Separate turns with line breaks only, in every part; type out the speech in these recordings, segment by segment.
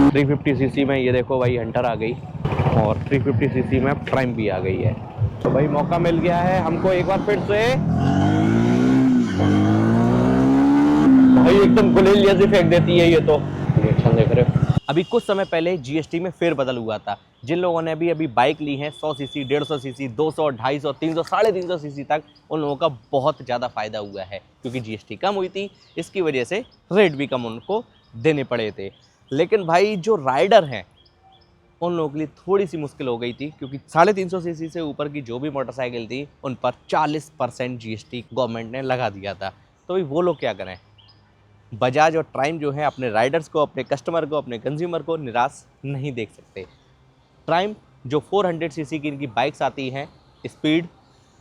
350 CC में ये देखो भाई हंटर आ गई और 350 सीसी में प्राइम भी आ गई है। तो भाई मौका मिल गया है हमको एक बार फिर से, भाई एकदम गुलेल जैसे फेंक देती है ये तो। रिएक्शन देख रहे हो। अभी कुछ समय पहले जीएसटी में फेरबदल हुआ था। जिन लोगों ने अभी बाइक ली है 100 सीसी, 150 सीसी, 200, 250, 300, 350 सीसी तक, उन लोगों का बहुत ज़्यादा फायदा हुआ है क्योंकि जीएसटी कम हुई थी। इसकी वजह से रेट भी कम उनको देने पड़े थे। लेकिन भाई जो राइडर हैं उन लोगों के लिए थोड़ी सी मुश्किल हो गई थी क्योंकि 350 सीसी से ऊपर की जो भी मोटरसाइकिल थी उन पर 40% जीएसटी गवर्नमेंट ने लगा दिया था। तो भाई वो लोग क्या करें। बजाज और ट्राइम जो है अपने राइडर्स को, अपने कस्टमर को, अपने कंज्यूमर को निराश नहीं देख सकते। ट्राइम जो 400 सीसी की इनकी बाइक्स आती हैं, स्पीड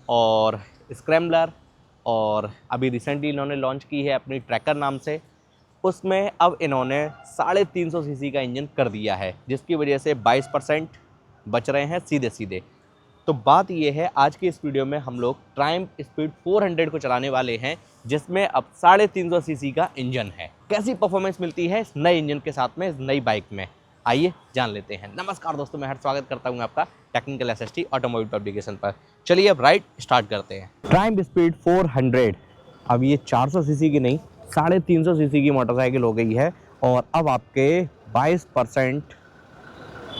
और स्क्रैम्बलर, और अभी रिसेंटली इन्होंने लॉन्च की है अपनी ट्रैकर नाम से, उसमें अब इन्होंने 350 सीसी का इंजन कर दिया है जिसकी वजह से 22% बच रहे हैं सीधे सीधे। तो बात ये है आज की इस वीडियो में हम लोग ट्रायम्फ स्पीड 400 को चलाने वाले हैं जिसमें अब 350 सीसी का इंजन है। कैसी परफॉर्मेंस मिलती है इस नए इंजन के साथ में, इस नई बाइक में, आइए जान लेते हैं। नमस्कार दोस्तों, मैं हर स्वागत करता हूं आपका टेक्निकल एसएसटी ऑटोमोबाइल पब्लिकेशन पर। चलिए अब राइड स्टार्ट करते हैं। ट्रायम्फ स्पीड 400 अब ये 400 सीसी की नहीं 350 सीसी की मोटरसाइकिल हो गई है और अब आपके 22%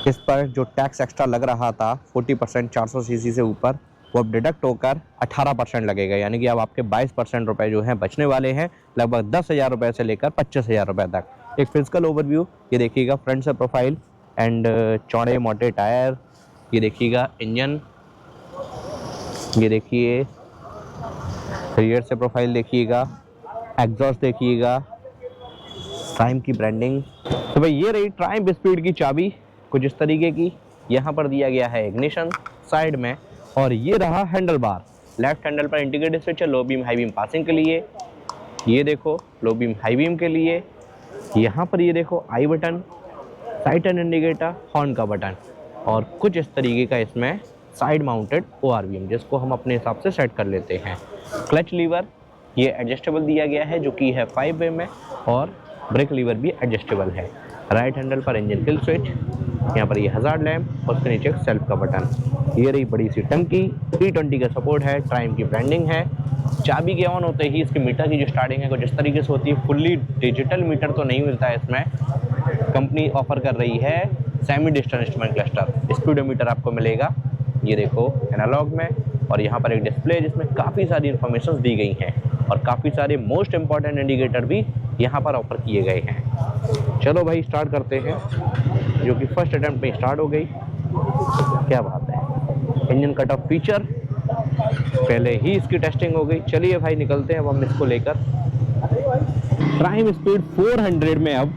इस पर जो टैक्स एक्स्ट्रा लग रहा था 40% 400 सीसी से ऊपर, वो अब डिडक्ट होकर 18% लगेगा। यानी कि अब आपके 22% रुपये जो हैं बचने वाले हैं, लगभग 10,000 रुपये से लेकर 25,000 रुपये तक। एक फिजिकल ओवरव्यू ये देखिएगा, फ्रंट से प्रोफाइल एंड चौड़े मोटे टायर, ये देखिएगा इंजन, ये देखिए रियर से प्रोफाइल देखिएगा, एग्जॉस्ट देखिएगा, ट्रायम्फ की ब्रांडिंग। तो भाई ये रही ट्रायम्फ स्पीड की चाबी कुछ इस तरीके की। यहाँ पर दिया गया है इग्निशन साइड में, और ये रहा हैंडल बार। लेफ्ट हैंडल पर इंडिकेटर स्विच है low beam high beam passing के लिए, ये देखो लो बीम हाई बीम के लिए। यहाँ पर ये देखो आई button, side turn indicator, horn का बटन, और कुछ इस तरीके का इसमें साइड माउंटेड ORVM जिसको हम अपने हिसाब से सेट कर लेते हैं। क्लच लीवर ये एडजस्टेबल दिया गया है जो कि है 5 वे में, और ब्रेक लीवर भी एडजस्टेबल है। राइट हैंडल पर इंजन किल स्विच, यहाँ पर ये हज़ार्ड लैम्प और उसके नीचे सेल्फ का बटन। ये रही बड़ी सी टंकी, 320 का सपोर्ट है, ट्रायम्फ की ब्रांडिंग है। चाबी के ऑन होते ही इसके मीटर की जो स्टार्टिंग है कुछ इस तरीके से होती है। फुल्ली डिजिटल मीटर तो नहीं मिलता है इसमें, कंपनी ऑफर कर रही है semi digital instrument cluster. Speedometer आपको मिलेगा ये देखो एनालॉग में, और यहाँ पर एक डिस्प्ले जिसमें काफ़ी सारी इन्फॉर्मेशन दी गई हैं और काफ़ी सारे मोस्ट इंपॉर्टेंट इंडिकेटर भी यहाँ पर ऑफर किए गए हैं। चलो भाई स्टार्ट करते हैं, जो कि फर्स्ट अटेम्प्ट में स्टार्ट हो गई। क्या बात है, इंजन कट ऑफ फीचर पहले ही इसकी टेस्टिंग हो गई। चलिए भाई निकलते हैं अब हम इसको लेकर। ट्रायम्फ स्पीड 400 में अब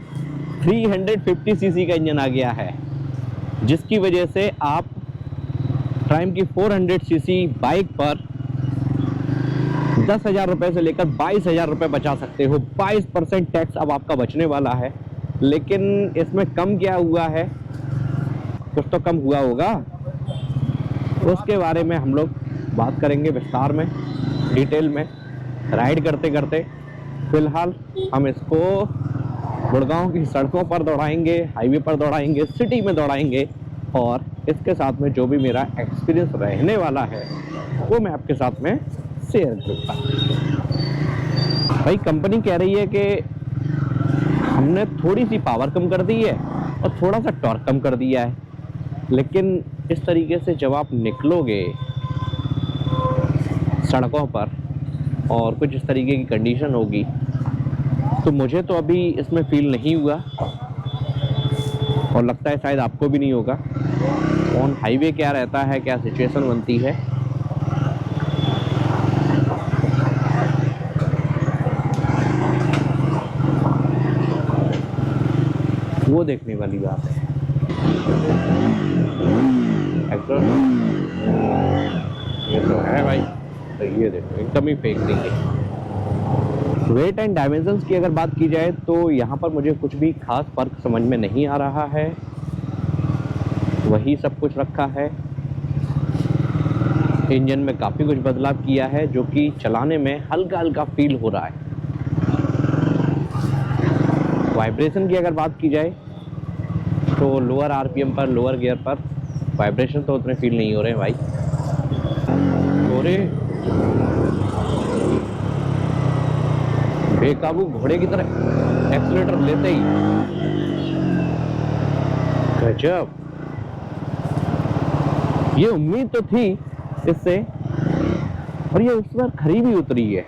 350 सीसी का इंजन आ गया है जिसकी वजह से आप ट्रायम्फ की 400 सीसी बाइक पर 10,000 रुपये से लेकर 22,000 रुपये बचा सकते हो। 22% टैक्स अब आपका बचने वाला है। लेकिन इसमें कम क्या हुआ है, कुछ तो कम हुआ होगा, उसके बारे में हम लोग बात करेंगे विस्तार में, डिटेल में, राइड करते करते। फिलहाल हम इसको गुड़गांव की सड़कों पर दौड़ाएंगे, हाईवे पर दौड़ाएंगे, सिटी में दौड़ाएंगे, और इसके साथ में जो भी मेरा एक्सपीरियंस रहने वाला है वो मैं आपके साथ में शेयर करूँगा। भाई कंपनी कह रही है कि हमने थोड़ी सी पावर कम कर दी है और थोड़ा सा टॉर्क कम कर दिया है, लेकिन इस तरीके से जब आप निकलोगे सड़कों पर और कुछ इस तरीके की कंडीशन होगी तो मुझे तो अभी इसमें फील नहीं हुआ, और लगता है शायद आपको भी नहीं होगा। ऑन हाईवे क्या रहता है, क्या सिचुएशन बनती है, वो देखने वाली बात है। ये तो है भाई, तो ये देखो एकदम ही फेंक देंगे। वेट एंड डायमेंशंस की अगर बात की जाए तो यहाँ पर मुझे कुछ भी खास फर्क समझ में नहीं आ रहा है, वही सब कुछ रखा है। इंजन में काफ़ी कुछ बदलाव किया है जो कि चलाने में हल्का हल्का फील हो रहा है। वाइब्रेशन की अगर बात की जाए तो लोअर आरपीएम पर, लोअर गियर पर वाइब्रेशन तो उतने फील नहीं हो रहे हैं भाई। अरे बेकाबू घोड़े की तरह एक्सीलेटर लेते ही गजब। ये उम्मीद तो थी इससे, और ये उस बार खरी भी उतरी है।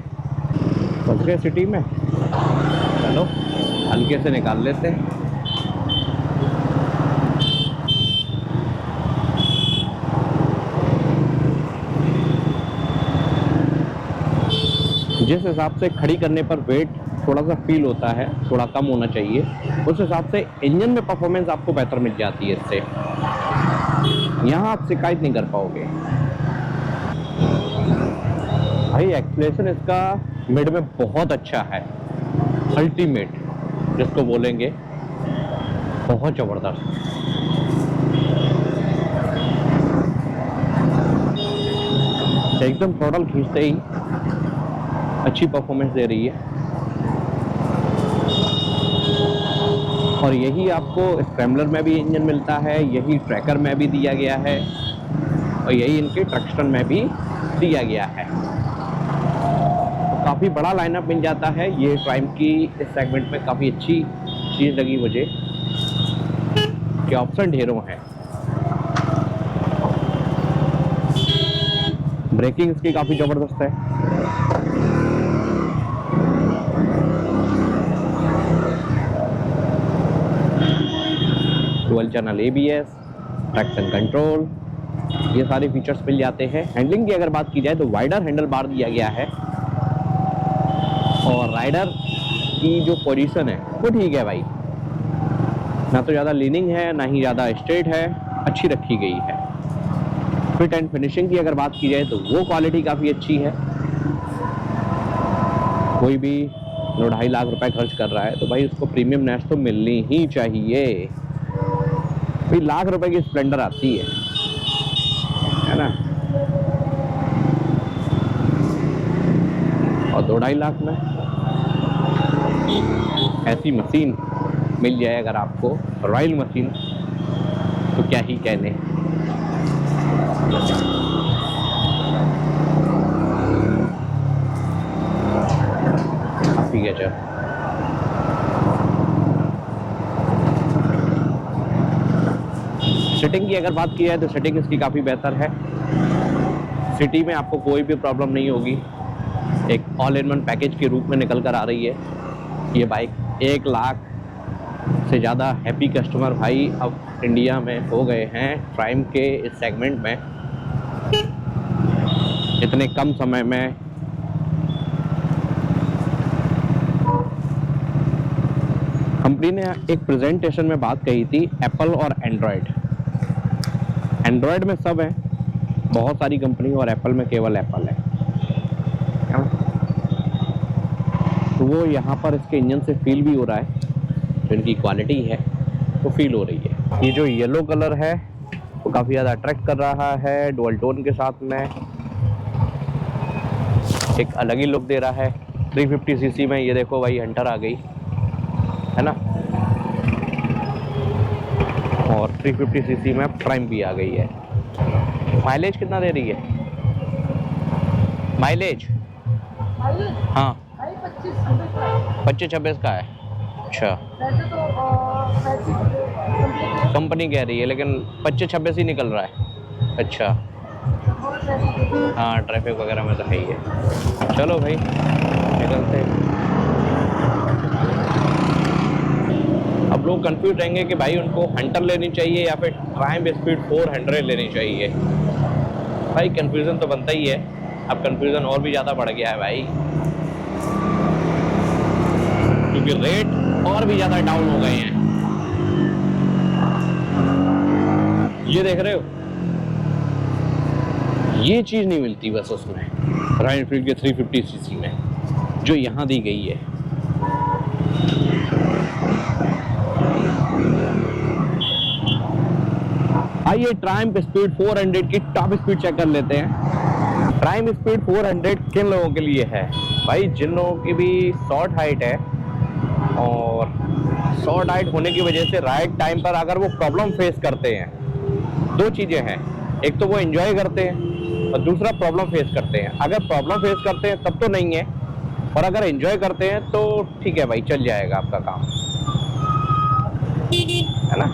फंस गए सिटी में, चलो हल्के से निकाल लेते हैं। जिस हिसाब से खड़ी करने पर वेट थोड़ा सा फील होता है, थोड़ा कम होना चाहिए, उस हिसाब से इंजन में परफॉर्मेंस आपको बेहतर मिल जाती है इससे। यहाँ आप शिकायत नहीं कर पाओगे भाई। एक्सीलरेशन इसका मिड में बहुत अच्छा है, अल्टीमेट जिसको बोलेंगे, बहुत जबरदस्त। एकदम थ्रॉटल खींचते ही अच्छी परफॉर्मेंस दे रही है, और यही आपको स्क्रैम्बलर में भी इंजन मिलता है, यही ट्रैकर में भी दिया गया है, और यही इनके ट्रक्शन में भी दिया गया है। तो काफ़ी बड़ा लाइनअप मिल जाता है। ये ट्राइम की इस सेगमेंट में काफ़ी अच्छी चीज़ लगी मुझे कि ऑप्शन ढेरों हैं। ब्रेकिंग इसकी काफ़ी ज़बरदस्त है। Dual channel ABS, traction control, ये सारे फीचर्स मिल जाते हैं। हैंडलिंग की अगर बात की जाए तो वाइडर हैंडल बार दिया गया है, और राइडर की जो पोजीशन है वो ठीक है भाई, ना तो ज़्यादा लीनिंग है ना ही ज़्यादा स्ट्रेट है, अच्छी रखी गई है। फिट एंड फिनिशिंग की अगर बात की जाए तो वो क्वालिटी काफ़ी अच्छी है। कोई भी 2.5 लाख रुपए खर्च कर रहा है तो भाई उसको प्रीमियम नेक्स्ट तो मिलनी ही चाहिए। भाई लाख रुपए की स्प्लेंडर आती है ना, और 2.5 लाख में ऐसी मशीन मिल जाए अगर आपको, रॉयल मशीन, तो क्या ही कहने। काफी गजब। सेटिंग की अगर बात की जाए तो सेटिंग इसकी काफी बेहतर है। सिटी में आपको कोई भी प्रॉब्लम नहीं होगी। एक ऑल इन वन पैकेज के रूप में निकल कर आ रही है ये बाइक। 1 लाख से ज़्यादा हैप्पी कस्टमर भाई अब इंडिया में हो गए हैं प्राइम के इस सेगमेंट में, इतने कम समय में। कंपनी ने एक प्रेजेंटेशन में बात कही थी एप्पल और एंड्रॉयड। एंड्रॉयड में सब है, बहुत सारी कंपनी, और एप्पल में केवल एप्पल है। तो वो यहाँ पर इसके इंजन से फील भी हो रहा है, जो इनकी क्वालिटी है वो फील हो रही है। ये जो येलो कलर है वो काफ़ी ज़्यादा अट्रैक्ट कर रहा है, डुअल टोन के साथ में एक अलग ही लुक दे रहा है। 350 सीसी में ये देखो भाई हंटर आ गई है ना, और 350 सीसी में प्राइम भी आ गई है। माइलेज कितना दे रही है? माइलेज हाँ 25-26 का है। अच्छा, कंपनी कह रही है लेकिन 25-26 ही निकल रहा है। अच्छा हाँ, ट्रैफिक वगैरह में तो है ही है। चलो भाई निकलते हैं। अब लोग कंफ्यूज रहेंगे कि भाई उनको हंटर लेनी चाहिए या फिर ट्राइम स्पीड 400 लेनी चाहिए। भाई कंफ्यूजन तो बनता ही है। अब कंफ्यूजन और भी ज़्यादा बढ़ गया है भाई, क्योंकि रेट और भी ज़्यादा डाउन हो गए हैं। ये देख रहे हो, ये चीज़ नहीं मिलती बस उसमें रॉयल एनफील्ड के 350 सीसी में जो यहाँ दी गई है। आइए ट्राइम स्पीड 400 की टॉप स्पीड चेक कर लेते हैं। ट्राइम स्पीड 400 किन लोगों के लिए है भाई? जिन लोगों की भी शॉर्ट हाइट है और शॉर्ट हाइट होने की वजह से राइट टाइम पर अगर वो प्रॉब्लम फेस करते हैं, दो चीज़ें हैं, एक तो वो एंजॉय करते हैं और दूसरा प्रॉब्लम फेस करते हैं। अगर प्रॉब्लम फेस करते हैं तब तो नहीं है, और अगर एंजॉय करते हैं तो ठीक है भाई, चल जाएगा आपका काम, है ना।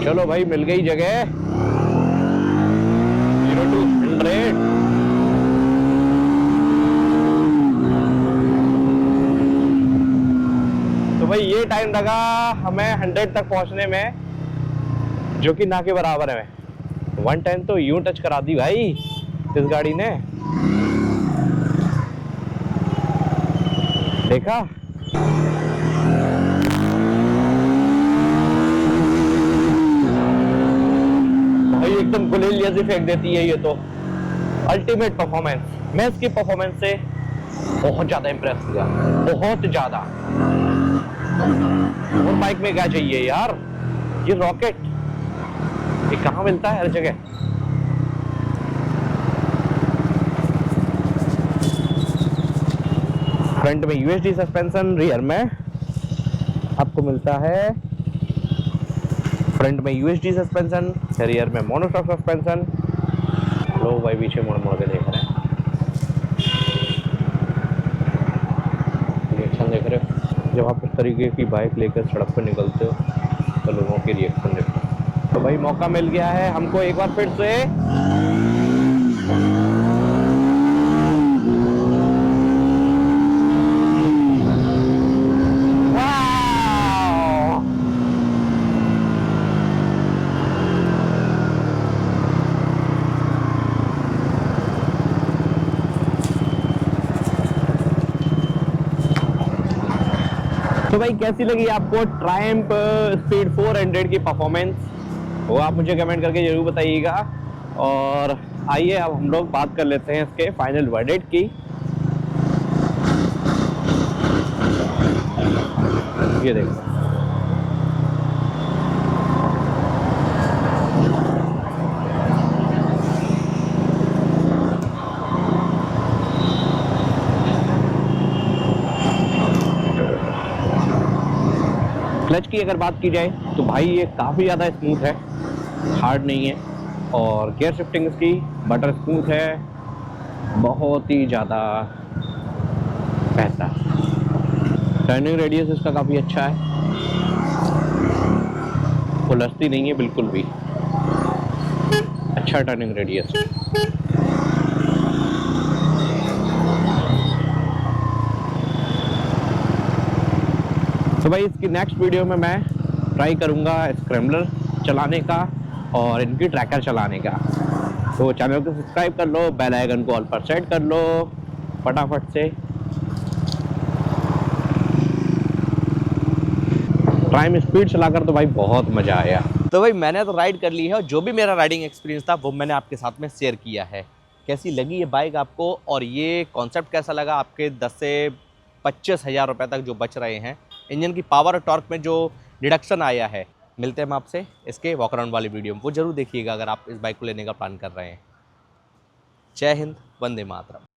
चलो भाई, मिल गई जगह 0 to 100। तो भाई ये टाइम लगा हमें 100 तक पहुंचने में, जो कि ना के बराबर है। 110 तो यूं टच करा दी भाई इस गाड़ी ने, देखा। भाई एकदम गुलेल जैसी फेंक देती है ये तो। Ultimate performance. मैं इसकी परफॉर्मेंस से बहुत ज्यादा इंप्रेस हुआ, बहुत ज्यादा। और बाइक में क्या चाहिए यार, ये रॉकेट, ये कहाँ मिलता है हर जगह। फ्रंट में यूएसडी सस्पेंशन, रियर में आपको मिलता है, फ्रंट में यूएसडी सस्पेंशन, रियर में मोनोशॉक सस्पेंशन। लोग भाई पीछे मुड़ मुड़ के देख रहे हैं, रिएक्शन देख रहे हो। जब आप इस तरीके की बाइक लेकर सड़क पर निकलते हो तो लोगों के रिएक्शन देखो। तो भाई मौका मिल गया है हमको एक बार फिर से तो भाई कैसी लगी आपको ट्रायम्फ स्पीड 400 की परफॉर्मेंस, वो आप मुझे कमेंट करके जरूर बताइएगा। और आइए अब हम लोग बात कर लेते हैं इसके फाइनल वर्डिक्ट की। ये देखो, क्लच की अगर बात की जाए तो भाई ये काफ़ी ज़्यादा स्मूथ है, हार्ड नहीं है। और गियर शिफ्टिंग इसकी बटर स्मूथ है, बहुत ही ज़्यादा बेहतर। टर्निंग रेडियस इसका काफ़ी अच्छा है, उलझती नहीं है बिल्कुल भी, अच्छा टर्निंग रेडियस। तो भाई इसकी नेक्स्ट वीडियो में मैं ट्राई करूँगा स्क्रैम्बलर चलाने का और इनकी ट्रैकर चलाने का। तो चैनल को सब्सक्राइब कर लो, बेल आइकन को ऑल पर सेट कर लो फटाफट से। टाइम स्पीड चलाकर तो भाई बहुत मज़ा आया। तो भाई मैंने तो राइड कर ली है और जो भी मेरा राइडिंग एक्सपीरियंस था वो मैंने आपके साथ में शेयर किया है। कैसी लगी ये बाइक आपको, और ये कॉन्सेप्ट कैसा लगा आपके 10 से 25 हज़ार रुपये तक जो बच रहे हैं, इंजन की पावर और टॉर्क में जो रिडक्शन आया है। मिलते हैं हम आपसे इसके वॉक अराउंड वाली वीडियो में, वो जरूर देखिएगा अगर आप इस बाइक को लेने का प्लान कर रहे हैं। जय हिंद, वंदे मातरम।